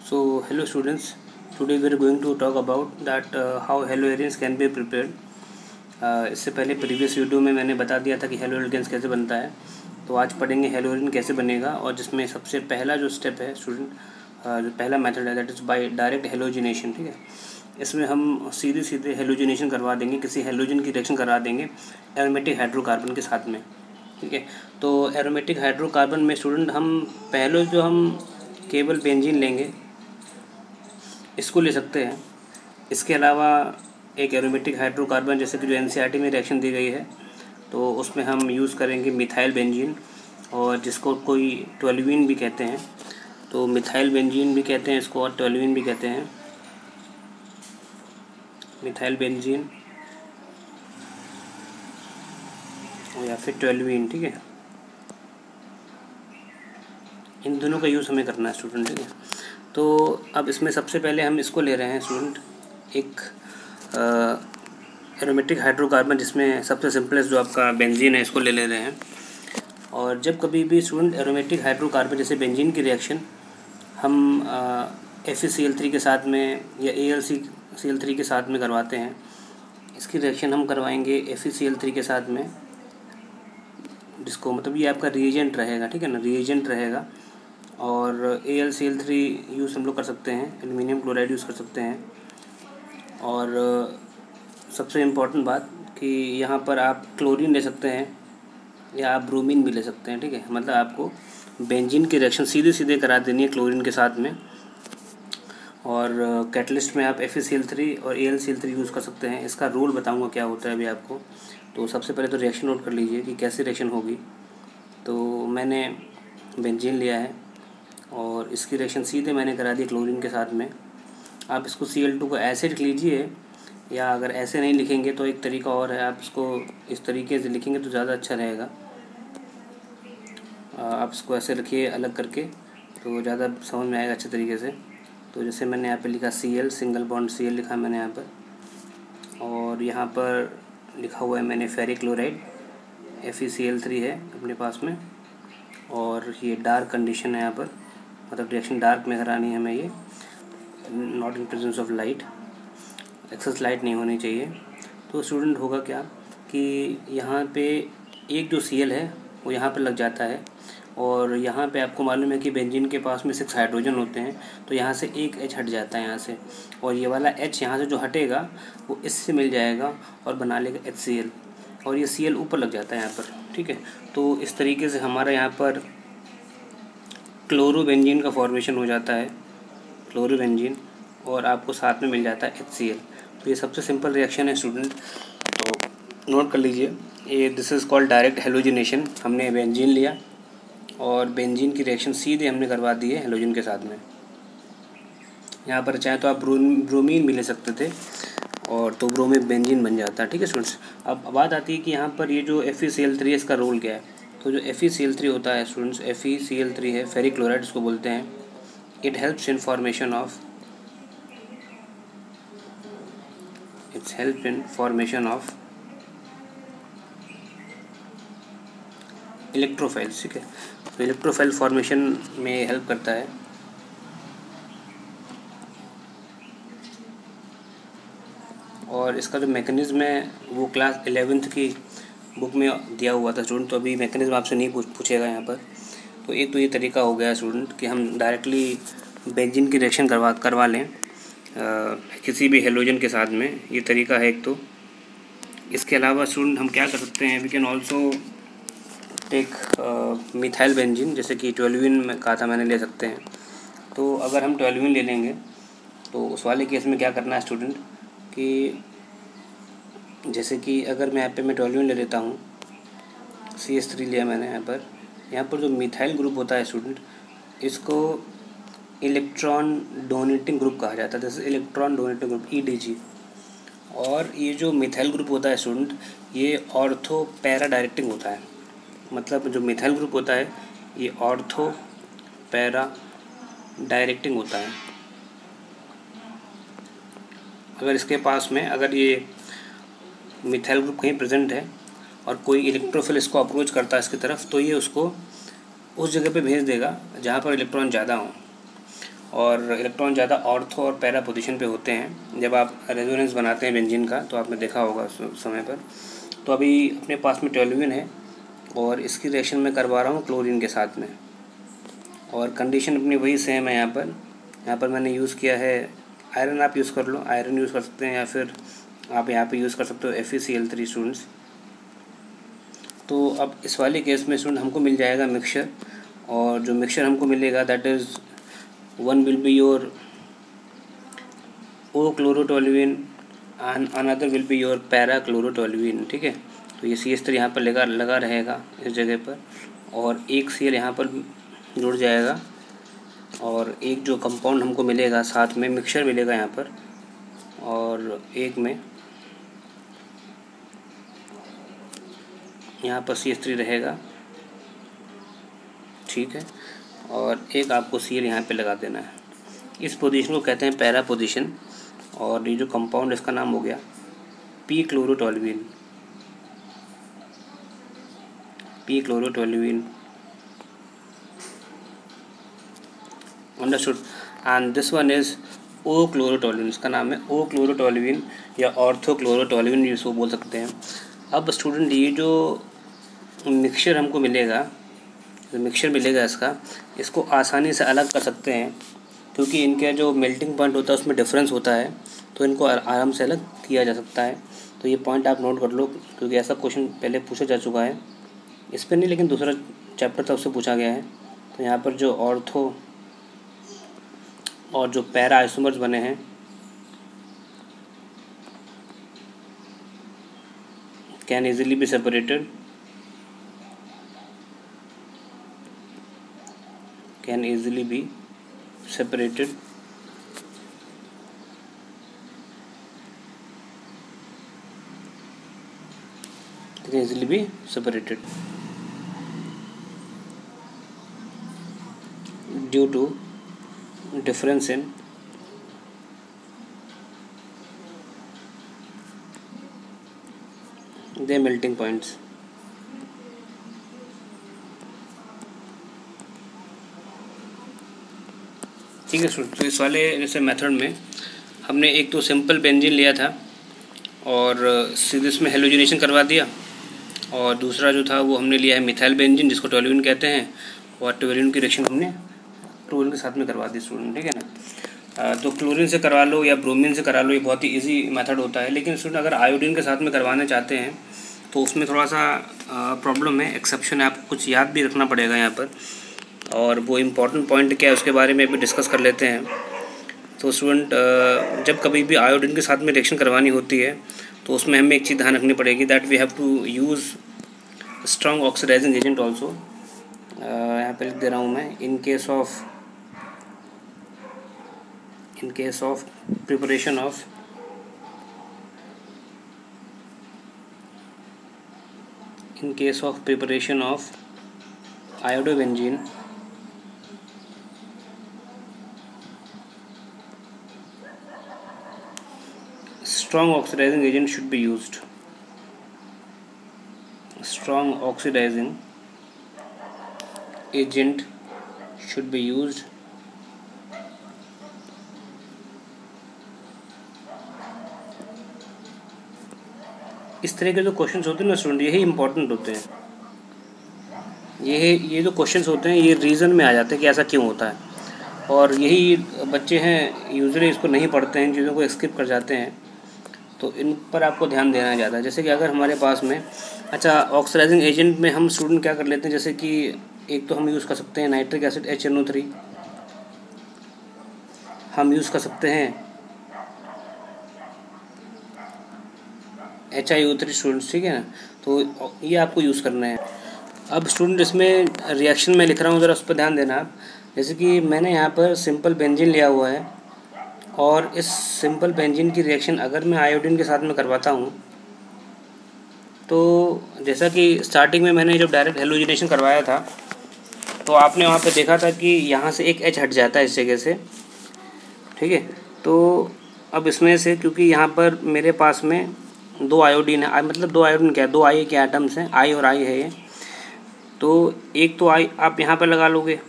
Hello students, today we are going to talk about that how halogens can be prepared. इससे पहले previous video में मैंने बता दिया था कि हेलोजेंस कैसे बनता है। तो आज पढ़ेंगे हेलोजन कैसे बनेगा, और जिसमें सबसे पहला जो स्टेप है स्टूडेंट, जो पहला मेथड है that is by direct halogenation. ठीक है, इसमें हम सीधे हेलोजिनेशन करवा देंगे, किसी हेलोजन की रिएक्शन करा देंगे एरोमेटिक हाइड्रोकार्बन के साथ में। ठीक है, तो एरोमेटिक हाइड्रोकार्बन में स्टूडेंट हम पहले जो हम केवल बेंजीन लेंगे, इसको ले सकते हैं। इसके अलावा एक एरोमेटिक हाइड्रोकार्बन जैसे कि जो एनसीईआरटी में रिएक्शन दी गई है, तो उसमें हम यूज़ करेंगे मिथाइल बेंजीन, और जिसको कोई टोल्यूइन भी कहते हैं। तो मिथाइल बेंजीन भी कहते हैं इसको, और टोल्यूइन भी कहते हैं। मिथाइल बेंजीन या फिर टोल्यूइन। ठीक है, इन दोनों का यूज़ हमें करना है स्टूडेंट। ठीक है, तो अब इसमें सबसे पहले हम इसको ले रहे हैं स्टूडेंट, एक एरोमेटिक हाइड्रोकार्बन जिसमें सबसे सिंपलेस्ट जो आपका बेंजीन है, इसको ले रहे हैं। और जब कभी भी स्टूडेंट एरोमेटिक हाइड्रोकार्बन जैसे बेंजीन की रिएक्शन हम FeCl3 के साथ में या AlCl3 के साथ में करवाते हैं, इसकी रिएक्शन हम करवाएंगे FeCl3 के साथ में, जिसको मतलब ये आपका रिएजेंट रहेगा। ठीक है ना, रिएजेंट रहेगा। और AlCl3 यूज़ हम लोग कर सकते हैं, एल्युमिनियम क्लोराइड यूज़ कर सकते हैं। और सबसे इम्पॉर्टेंट बात कि यहाँ पर आप क्लोरीन ले सकते हैं या आप ब्रोमीन भी ले सकते हैं। ठीक है, मतलब आपको बेंजीन की रिएक्शन सीधे करा देनी है क्लोरीन के साथ में। और कैटलिस्ट में आप FeCl3 और AlCl3 यूज़ कर सकते हैं। इसका रोल बताऊँगा क्या होता है अभी आपको। तो सबसे पहले तो रिएक्शन नोट कर लीजिए कि कैसे रिएक्शन होगी। तो मैंने बेंजीन लिया है और इसकी रिएक्शन सीधे मैंने करा दी क्लोरीन के साथ में। आप इसको Cl2 को ऐसे लिख लीजिए, या अगर ऐसे नहीं लिखेंगे तो एक तरीका और है, आप इसको इस तरीके से लिखेंगे तो ज़्यादा अच्छा रहेगा। आप इसको ऐसे रखिए अलग करके, तो ज़्यादा समझ में आएगा अच्छे तरीके से। तो जैसे मैंने यहाँ पे लिखा Cl, सिंगल बॉन्ड Cl लिखा मैंने यहाँ पर, और यहाँ पर लिखा हुआ है मैंने फेरिक क्लोराइड, FeCl3 है अपने पास में। और ये डार्क कंडीशन है यहाँ पर, मतलब रिएक्शन डार्क में करानी है हमें, ये not in presence of light, excess light नहीं होनी चाहिए। तो स्टूडेंट होगा क्या कि यहाँ पे एक जो Cl है वो यहाँ पर लग जाता है, और यहाँ पे आपको मालूम है कि बेंजीन के पास में 6 हाइड्रोजन होते हैं, तो यहाँ से एक H हट जाता है यहाँ से, और ये वाला H यहाँ से जो हटेगा वो इससे मिल जाएगा और बना लेगा HCl, और ये Cl ऊपर लग जाता है यहाँ पर। ठीक है, तो इस तरीके से हमारा यहाँ पर क्लोरोबेंजीन का फॉर्मेशन हो जाता है, क्लोरोबेंजीन, और आपको साथ में मिल जाता है HCl। तो ये सबसे सिंपल रिएक्शन है स्टूडेंट, तो नोट कर लीजिए। ये this is called direct halogenation. हमने बेंजीन लिया और बेंजीन की रिएक्शन सीधे हमने करवा दी है हेलोजन के साथ में। यहाँ पर चाहे तो आप ब्रोमीन भी ले सकते थे, और तो ब्रोमीन बेंजीन बन जाता है। ठीक है स्टूडेंट्स, अब बात आती है कि यहाँ पर ये जो FeCl3 है, इसका रोल क्या है। तो जो FeCl3 होता है स्टूडेंट्स, FeCl3 है फेरिक क्लोराइड इसको बोलते हैं। It helps in formation of electrophiles. ठीक है, तो इलेक्ट्रोफाइल फॉर्मेशन में हेल्प करता है। और इसका जो मैकेनिज़्म है वो क्लास 11th की बुक में दिया हुआ था स्टूडेंट, तो अभी मैकेनिज़्म आपसे नहीं पूछेगा यहाँ पर। तो एक तो ये तरीका हो गया स्टूडेंट कि हम डायरेक्टली बेंजीन की रिएक्शन करवा लें किसी भी हेलोजन के साथ में, ये तरीका है एक तो। इसके अलावा स्टूडेंट हम क्या कर सकते हैं, we can also take methyl benzene, जैसे कि टोल्यूइन में कहा था मैंने, ले सकते हैं। तो अगर हम टोल्यूइन ले लेंगे तो उस वाले केस में क्या करना है स्टूडेंट कि जैसे कि अगर मैं यहाँ पे मैं टोल्यूइन ले लेता हूँ, CH3 लिया मैंने यहाँ पर जो मिथाइल ग्रुप होता है स्टूडेंट, इसको इलेक्ट्रॉन डोनेटिंग ग्रुप कहा जाता है, जैसे इलेक्ट्रॉन डोनेटिंग ग्रुप EDG। और ये जो मिथाइल ग्रुप होता है स्टूडेंट, ये ऑर्थो पैरा डायरेक्टिंग होता है। मतलब जो मिथाइल ग्रुप होता है ये ऑर्थो पैरा डायरेक्टिंग होता है। अगर इसके पास में अगर ये मिथाइल ग्रुप कहीं प्रेजेंट है और कोई इलेक्ट्रोफिल इसको अप्रोच करता है इसकी तरफ, तो ये उसको उस जगह पे भेज देगा जहाँ पर इलेक्ट्रॉन ज़्यादा हो। और इलेक्ट्रॉन ज़्यादा ऑर्थो और पैरा पोजीशन पे होते हैं जब आप रेजोनेंस बनाते हैं बेंजीन का, तो आपने देखा होगा उस समय पर। तो अभी अपने पास में टोल्यूइन है और इसकी रिएक्शन मैं करवा रहा हूँ क्लोरीन के साथ में, और कंडीशन अपनी वही सेम है। यहाँ पर मैंने यूज़ किया है आयरन, आप यूज़ कर लो, आयरन यूज़ कर सकते हैं, या फिर आप यहाँ पे यूज़ कर सकते हो FeCl3 स्टूडेंट्स। तो अब इस वाले केस में स्टूडेंट हमको मिल जाएगा मिक्सचर, और जो मिक्सचर हमको मिलेगा that is one will be your O chlorotoluene and another will be your para chlorotoluene. ठीक है, तो ये CH3 यहाँ पर लगा रहेगा इस जगह पर, और एक Cl यहाँ पर जुड़ जाएगा, और एक जो कंपाउंड हमको मिलेगा साथ में मिक्सचर मिलेगा यहाँ पर, और एक में यहाँ पर CH3 रहेगा। ठीक है, और एक आपको Cl यहाँ पे लगा देना है। इस पोजीशन को कहते हैं पैरा पोजीशन, और ये जो कंपाउंड इसका नाम हो गया P chlorotoluene. Understood. And this one is O chlorotoluene, इसका नाम है ओ क्लोरोटोल्यूइन या ऑर्थो क्लोरोटोल्यूइन जिसको बोल सकते हैं। अब स्टूडेंट ये जो मिक्सचर हमको मिलेगा, जो मिक्सचर मिलेगा इसको आसानी से अलग कर सकते हैं, क्योंकि इनका जो मेल्टिंग पॉइंट होता है उसमें डिफरेंस होता है, तो इनको आराम से अलग किया जा सकता है। तो ये पॉइंट आप नोट कर लो, क्योंकि ऐसा क्वेश्चन पहले पूछा जा चुका है, इस पर नहीं लेकिन दूसरा चैप्टर था उससे पूछा गया है। तो यहाँ पर जो ऑर्थो और जो पैरा आइसोमर्स बने हैं can easily be separated, due to difference in their melting points। ठीक है स्टूडेंट, तो इस वाले जैसे मेथड में हमने एक तो सिंपल बेंजीन लिया था और सीधे इसमें हेलोजिनेशन करवा दिया, और दूसरा जो था वो हमने लिया है मिथाइल बेंजीन जिसको टोल्यूइन कहते हैं, और टोल्यूइन की रिएक्शन हमने क्लोरीन के साथ में करवा दी स्टूडेंट। ठीक है ना, तो क्लोरीन से करवा लो या ब्रोमीन से करा लो, ये बहुत ही इजी मेथड होता है। लेकिन स्टूडेंट अगर आयोडीन के साथ में करवाना चाहते हैं तो उसमें थोड़ा सा प्रॉब्लम है, एक्सेप्शन है, आपको कुछ याद भी रखना पड़ेगा यहाँ पर, और वो इम्पॉर्टेंट पॉइंट क्या है उसके बारे में भी डिस्कस कर लेते हैं। तो स्टूडेंट जब कभी भी आयोडीन के साथ में रिएक्शन करवानी होती है तो उसमें हमें एक चीज़ ध्यान रखनी पड़ेगी, that we have to use strong oxidizing agent also. यहाँ पर लिख दे रहा हूँ मैं, in case of preparation of iodobenzene, strong oxidizing agent should be used, इस तरह के जो क्वेश्चंस होते हैं ना स्टूडेंट, यही इंपॉर्टेंट होते हैं। ये जो क्वेश्चंस होते हैं ये रीज़न में आ जाते हैं कि ऐसा क्यों होता है, और यही बच्चे हैं यूजुअली इसको नहीं पढ़ते हैं, इन चीज़ों को स्किप कर जाते हैं। तो इन पर आपको ध्यान देना है ज़्यादा। जैसे कि अगर हमारे पास में ऑक्सीडाइजिंग एजेंट में हम स्टूडेंट क्या कर लेते हैं, जैसे कि एक तो हम यूज़ कर सकते हैं नाइट्रिक एसिड HNO3, हम यूज़ कर सकते हैं HiO3 स्टूडेंट्स। ठीक है ना, तो ये आपको यूज़ करना है। अब स्टूडेंट इसमें रिएक्शन में लिख रहा हूँ, ज़रा उस पर ध्यान देना आप। जैसे कि मैंने यहाँ पर सिंपल बेंजीन लिया हुआ है, और इस सिंपल बेंजीन की रिएक्शन अगर मैं आयोडीन के साथ में करवाता हूँ तो जैसा कि स्टार्टिंग में मैंने जब डायरेक्ट हेलोजिनेशन करवाया था तो आपने वहाँ पे देखा था कि यहाँ से एक H हट जाता है इस जगह से। ठीक है, तो अब इसमें से क्योंकि यहाँ पर मेरे पास में दो आयोडीन है, मतलब दो आयोडीन क्या है, दो आई के एटम्स हैं, I और I है ये, तो एक तो I आप यहाँ पर लगा लोगे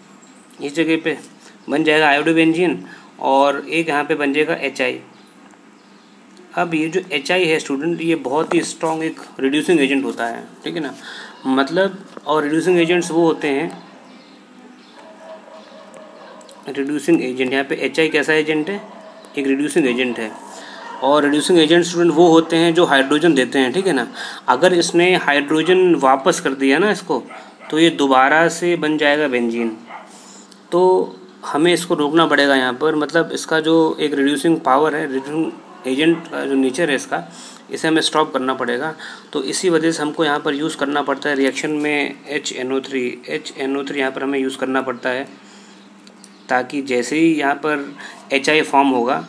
इस जगह पे, बन जाएगा आयोडोबेंजीन, और एक यहाँ पे बन जाएगा HI। अब ये जो HI है स्टूडेंट, ये बहुत ही स्ट्रॉन्ग एक रिड्यूसिंग एजेंट होता है, ठीक है ना। मतलब और रिड्यूसिंग एजेंट्स वो होते हैं, रिड्यूसिंग एजेंट यहाँ पे HI कैसा एजेंट है, एक रिड्यूसिंग एजेंट है। और रिड्यूसिंग एजेंट स्टूडेंट वो होते हैं जो हाइड्रोजन देते हैं, ठीक है ना। अगर इसने हाइड्रोजन वापस कर दिया ना इसको, तो ये दोबारा से बन जाएगा बेंजीन। तो हमें इसको रोकना पड़ेगा यहाँ पर, मतलब इसका जो एक रिड्यूसिंग पावर है, रिड्यूसिंग एजेंट का जो नेचर है इसका, इसे हमें स्टॉप करना पड़ेगा। तो इसी वजह से हमको यहाँ पर यूज़ करना पड़ता है रिएक्शन में HNO3 यहाँ पर हमें यूज़ करना पड़ता है, ताकि जैसे ही यहाँ पर HI फॉर्म होगा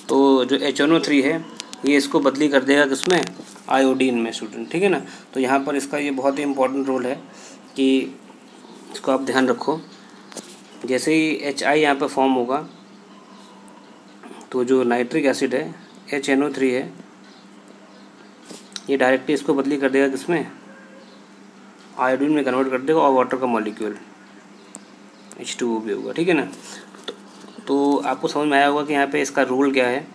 तो जो HNO3 है ये इसको बदली कर देगा किसमें, आयोडीन में स्टूडेंट, ठीक है ना। तो यहाँ पर इसका ये बहुत ही इम्पोर्टेंट रोल है कि इसको आप ध्यान रखो। जैसे ही HI यहाँ पर फॉर्म होगा तो जो नाइट्रिक एसिड है HNO3 है, ये डायरेक्टली इसको बदली कर देगा किसमें, आयोडीन में कन्वर्ट कर देगा, और वाटर का मॉलिक्यूल H2O भी होगा, ठीक है ना। तो आपको समझ में आया होगा कि यहाँ पे इसका रोल क्या है।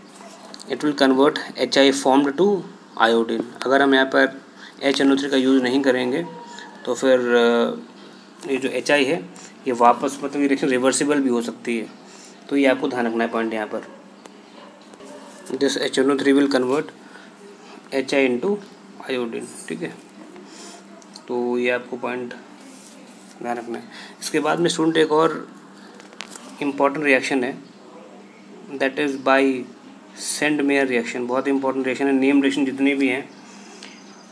It will convert HI formed to iodine. अगर हम यहाँ पर HNO3 का यूज़ नहीं करेंगे तो फिर ये जो HI है ये वापस, मतलब ये रिएक्शन रिवर्सिबल भी हो सकती है। तो ये आपको ध्यान रखना है पॉइंट यहाँ पर। This HNO3 will convert HI into iodine, ठीक है। तो ये आपको पॉइंट ध्यान रखना है। इसके बाद में स्टूडेंट एक और इम्पॉर्टेंट रिएक्शन है, that is by send mayor reaction. बहुत इंपॉर्टेंट रिएक्शन है। नेम रिएक्शन जितनी भी हैं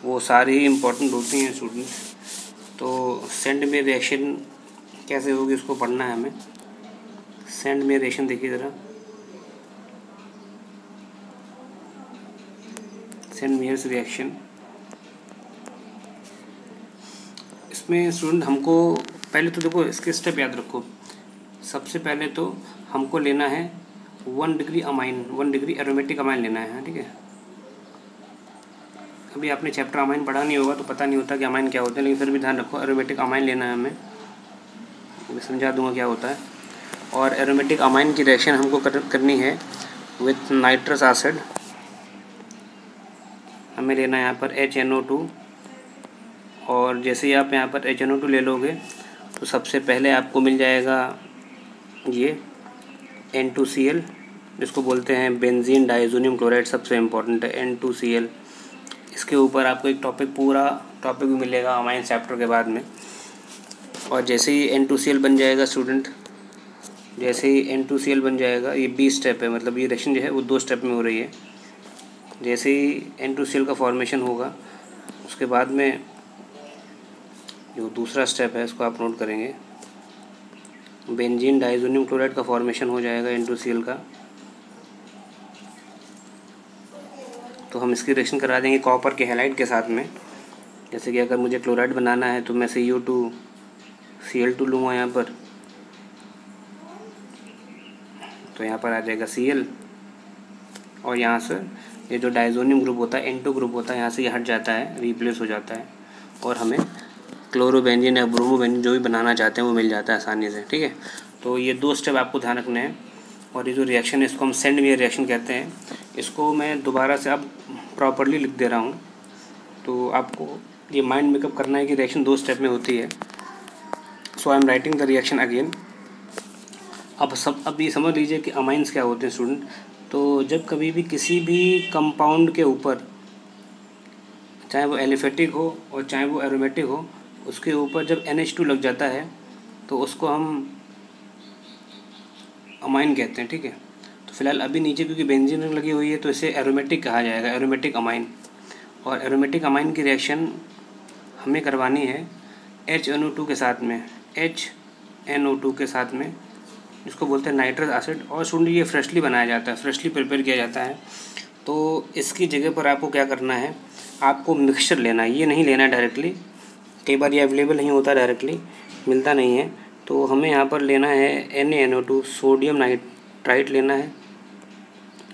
वो सारी ही इम्पॉर्टेंट होती हैं स्टूडेंट्स। तो सेंड मेयर रिएक्शन कैसे होगी इसको पढ़ना है हमें। सेंड मेयर रिएक्शन देखिए ज़रा, सेंड मेयर्स रिएक्शन। इसमें स्टूडेंट हमको पहले तो देखो इसके स्टेप याद रखो। सबसे पहले तो हमको लेना है 1 degree amine, 1 degree aromatic amine लेना है, ठीक है। अभी आपने चैप्टर अमाइन पढ़ा नहीं होगा तो पता नहीं होता कि अमाइन क्या होता है, लेकिन फिर भी ध्यान रखो एरोमेटिक अमाइन लेना है हमें। मैं समझा दूंगा क्या होता है। और एरोमेटिक अमाइन की रिएक्शन हमको करनी है विथ नाइट्रस एसिड। हमें लेना है यहाँ पर HNO2, और जैसे ही आप यहाँ पर HNO2 ले लोगे तो सबसे पहले आपको मिल जाएगा ये N2Cl, जिसको बोलते हैं बेंजीन डाइज़ोनियम क्लोराइड। सबसे इम्पोर्टेंट है N2Cl। इसके ऊपर आपको एक पूरा टॉपिक भी मिलेगा अमाइन चैप्टर के बाद में। और जैसे ही N2Cl बन जाएगा स्टूडेंट, जैसे ही N2Cl बन जाएगा, ये 20 स्टेप है, मतलब ये रिएक्शन जो है वो 2 स्टेप में हो रही है। जैसे ही N2Cl का फॉर्मेशन होगा उसके बाद में जो दूसरा स्टेप है इसको आप नोट करेंगे, बेंजीन डाइज़ोनियम क्लोराइड का फॉर्मेशन हो जाएगा N2Cl का। तो हम इसकी रिएक्शन करा देंगे कॉपर के हैलाइड के साथ में। जैसे कि अगर मुझे क्लोराइड बनाना है तो मैं CuO2Cl2 लूँगा यहाँ पर, तो यहाँ पर आ जाएगा Cl, और यहाँ से ये जो डाइज़ोनियम ग्रुप होता है N2 ग्रुप होता है, यहाँ से ये हट जाता है, रिप्लेस हो जाता है, और हमें क्लोरोबेंजीन या ब्रोमोबेंजीन जो भी बनाना चाहते हैं वो मिल जाता है आसानी से, ठीक है। तो ये 2 स्टेप आपको ध्यान रखने हैं। और ये जो रिएक्शन है इसको हम सेंड मेयर रिएक्शन कहते हैं। इसको मैं दोबारा से अब प्रॉपरली लिख दे रहा हूँ, तो आपको ये माइंड मेकअप करना है कि रिएक्शन 2 स्टेप में होती है। So I am writing the reaction again. अब ये समझ लीजिए कि अमाइंस क्या होते हैं स्टूडेंट। तो जब कभी भी किसी भी कंपाउंड के ऊपर, चाहे वो एलिफेटिक हो और चाहे वो एरोमेटिक हो, उसके ऊपर जब NH2 लग जाता है तो उसको हम अमाइन कहते हैं, ठीक है। तो फिलहाल अभी नीचे क्योंकि बेंजीन लगी हुई है तो इसे एरोमेटिक कहा जाएगा, एरोमेटिक अमाइन। और एरोमेटिक अमाइन की रिएक्शन हमें करवानी है HNO2 के साथ में, HNO2 के साथ में, जिसको बोलते हैं नाइट्रस एसिड। और स्टूडेंट ये फ्रेशली बनाया जाता है, फ्रेशली प्रिपेयर किया जाता है। तो इसकी जगह पर आपको क्या करना है, आपको मिक्सचर लेना है, ये नहीं लेना है डायरेक्टली। कई बार ये अवेलेबल नहीं होता, डायरेक्टली मिलता नहीं है। तो हमें यहाँ पर लेना है NaNO2, सोडियम नाइट्राइट लेना है,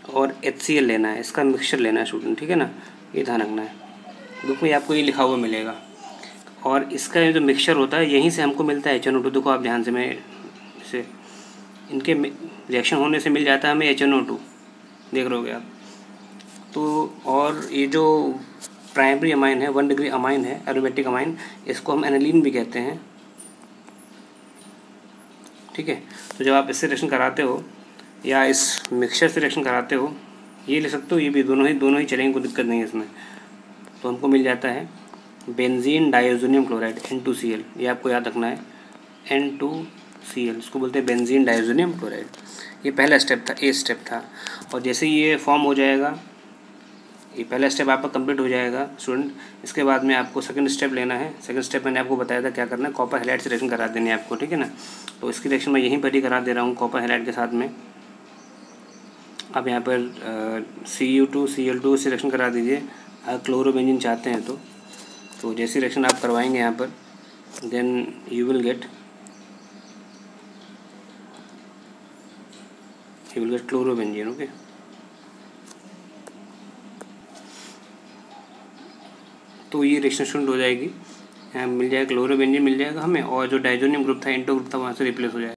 और HCl लेना है। इसका मिक्सचर लेना है स्टूडेंट, ठीक है ना। ये ध्यान रखना है, बुक में आपको ये लिखा हुआ मिलेगा। और इसका जो मिक्सचर होता है यहीं से हमको मिलता है HNO2। देखो आप ध्यान से, मैं इसे इनके रिएक्शन होने से मिल जाता है हमें HNO2, देख रहे होगे आप। तो और ये जो प्राइमरी अमाइन है, 1 डिग्री अमाइन है, एरोमेटिक अमाइन, इसको हम एनालीन भी कहते हैं, ठीक है। तो जब आप इससे रिएक्शन कराते हो या इस मिक्सचर से रिएक्शन कराते हो, ये ले सकते हो, ये भी दोनों ही चलेंगे, कोई दिक्कत नहीं है इसमें। तो हमको मिल जाता है बेंजीन डाइओजोनियम क्लोराइड N2Cl, ये आपको याद रखना है, N2Cl, इसको बोलते हैं बेंजीन डाइओजोनियम क्लोराइड। ये पहला स्टेप था, ए स्टेप था। और जैसे ये फॉर्म हो जाएगा, ये पहला स्टेप आपका कंप्लीट हो जाएगा स्टूडेंट, इसके बाद में आपको सेकंड स्टेप लेना है। सेकंड स्टेप मैंने आपको बताया था क्या करना है, कॉपर हैलाइड से रिएक्शन करा देनी है आपको, ठीक है ना। तो इसकी रिएक्शन मैं यहीं पर ही करा दे रहा हूँ कॉपर हैलाइड के साथ में। आप यहाँ पर Cu2Cl2 से रिएक्शन करा दीजिए, अगर क्लोरोबेंजीन चाहते हैं तो जैसी रिएक्शन आप करवाएंगे यहाँ पर, then you will get chlorobenzene, okay. तो ये रिएक्शन स्टूडेंट हो जाएगी, यहाँ मिल जाएगा क्लोरोबेंजीन मिल जाएगा हमें, और जो डाइजोनियम ग्रुप था, इंटो ग्रुप था, वहाँ से रिप्लेस हो जाएगा।